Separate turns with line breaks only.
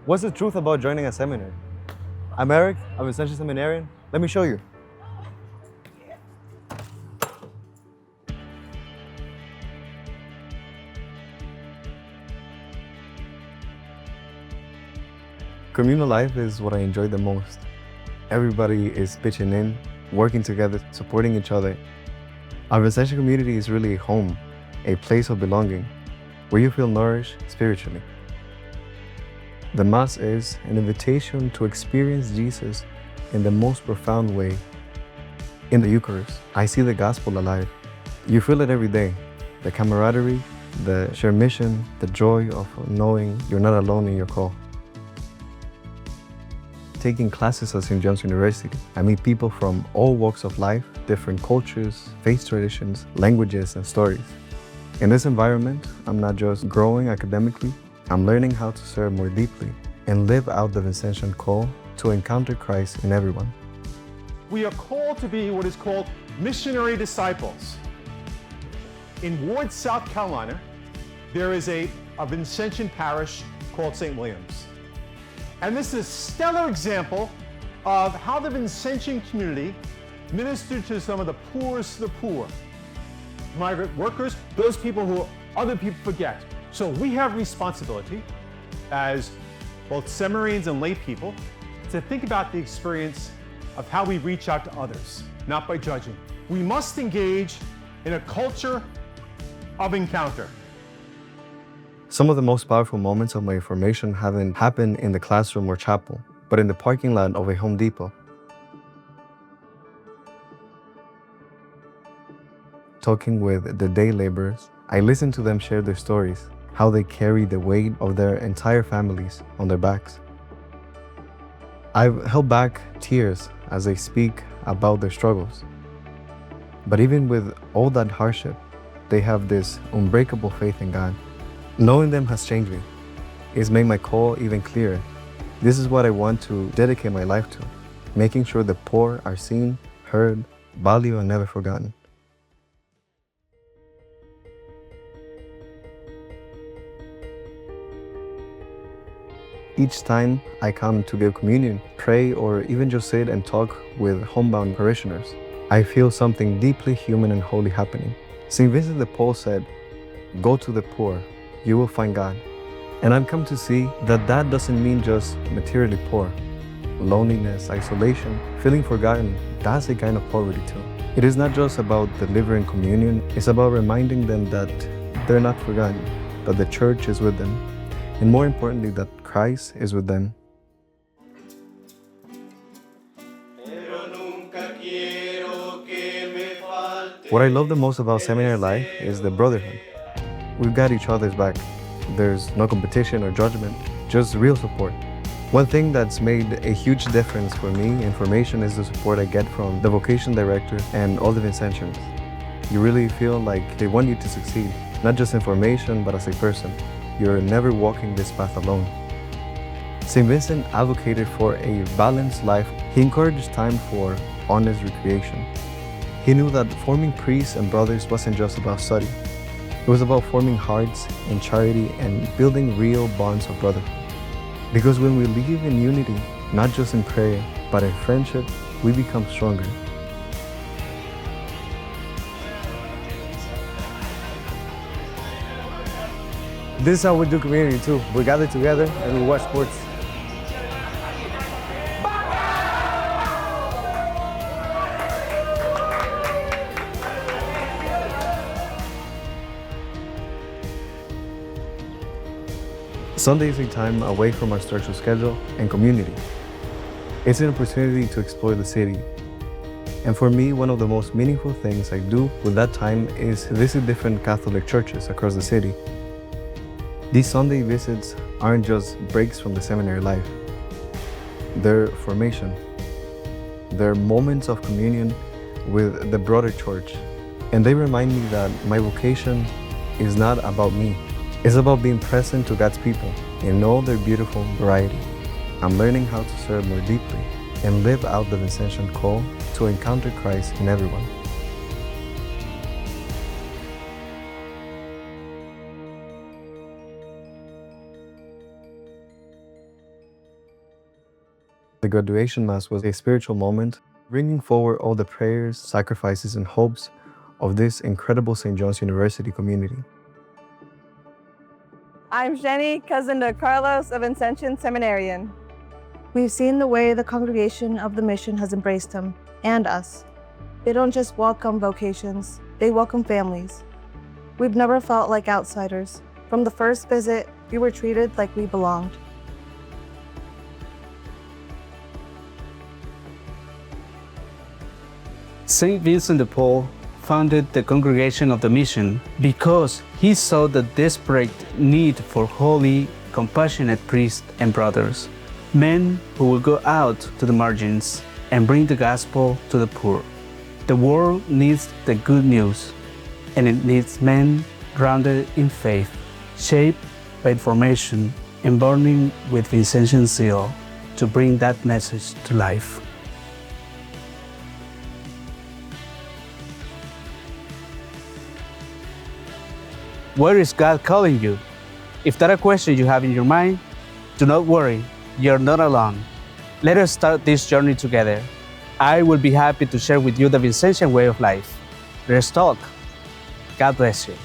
What's the truth about joining a seminary? I'm Erick, I'm a Vincentian Seminarian. Let me show you. Communal life is what I enjoy the most. Everybody is pitching in, working together, supporting each other. Our Vincentian community is really a home, a place of belonging, where you feel nourished spiritually. The Mass is an invitation to experience Jesus in the most profound way. In the Eucharist, I see the gospel alive. You feel it every day. The camaraderie, the shared mission, the joy of knowing you're not alone in your call. Taking classes at St. John's University, I meet people from all walks of life, different cultures, faith traditions, languages, and stories. In this environment, I'm not just growing academically, I'm learning how to serve more deeply and live out the Vincentian call to encounter Christ in everyone.
We are called to be what is called missionary disciples. In Ward, South Carolina, there is a Vincentian parish called St. William's. And this is a stellar example of how the Vincentian community ministered to some of the poorest of the poor. Migrant workers, those people who other people forget. So we have responsibility as both seminarians and lay people to think about the experience of how we reach out to others, not by judging. We must engage in a culture of encounter.
Some of the most powerful moments of my formation haven't happened in the classroom or chapel, but in the parking lot of a Home Depot. Talking with the day laborers, I listened to them share their stories, how they carry the weight of their entire families on their backs. I've held back tears as they speak about their struggles. But even with all that hardship, they have this unbreakable faith in God. Knowing them has changed me. It's made my call even clearer. This is what I want to dedicate my life to, making sure the poor are seen, heard, valued, and never forgotten. Each time I come to give communion, pray, or even just sit and talk with homebound parishioners, I feel something deeply human and holy happening. St. Vincent de Paul said, "Go to the poor, you will find God." And I've come to see that that doesn't mean just materially poor. Loneliness, isolation, feeling forgotten, that's a kind of poverty too. It is not just about delivering communion, it's about reminding them that they're not forgotten, that the church is with them, and more importantly, that Christ is with them. What I love the most about seminary life is the brotherhood. We've got each other's back. There's no competition or judgment, just real support. One thing that's made a huge difference for me in formation is the support I get from the vocation director and all the Vincentians. You really feel like they want you to succeed, not just in formation, but as a person. You're never walking this path alone. St. Vincent advocated for a balanced life. He encouraged time for honest recreation. He knew that forming priests and brothers wasn't just about study. It was about forming hearts in charity and building real bonds of brotherhood. Because when we live in unity, not just in prayer, but in friendship, we become stronger. This is how we do community too. We gather together and we watch sports. Sunday is a time away from our structured schedule and community. It's an opportunity to explore the city. And for me, one of the most meaningful things I do with that time is visit different Catholic churches across the city. These Sunday visits aren't just breaks from the seminary life. They're formation. They're moments of communion with the broader church. And they remind me that my vocation is not about me. It's about being present to God's people in all their beautiful variety. I'm learning how to serve more deeply and live out the Vincentian call to encounter Christ in everyone. The graduation Mass was a spiritual moment, bringing forward all the prayers, sacrifices, and hopes of this incredible St. John's University community.
I'm Jenny, cousin to Carlos, a Vincentian Seminarian. We've seen the way the congregation of the mission has embraced him and us. They don't just welcome vocations, they welcome families. We've never felt like outsiders. From the first visit, we were treated like we belonged.
Saint Vincent de Paul founded the Congregation of the Mission because he saw the desperate need for holy, compassionate priests and brothers, men who will go out to the margins and bring the gospel to the poor. The world needs the good news, and it needs men grounded in faith, shaped by formation and burning with Vincentian zeal to bring that message to life. Where is God calling you? If that's a question you have in your mind, do not worry, you're not alone. Let us start this journey together. I will be happy to share with you the Vincentian way of life. Let's talk. God bless you.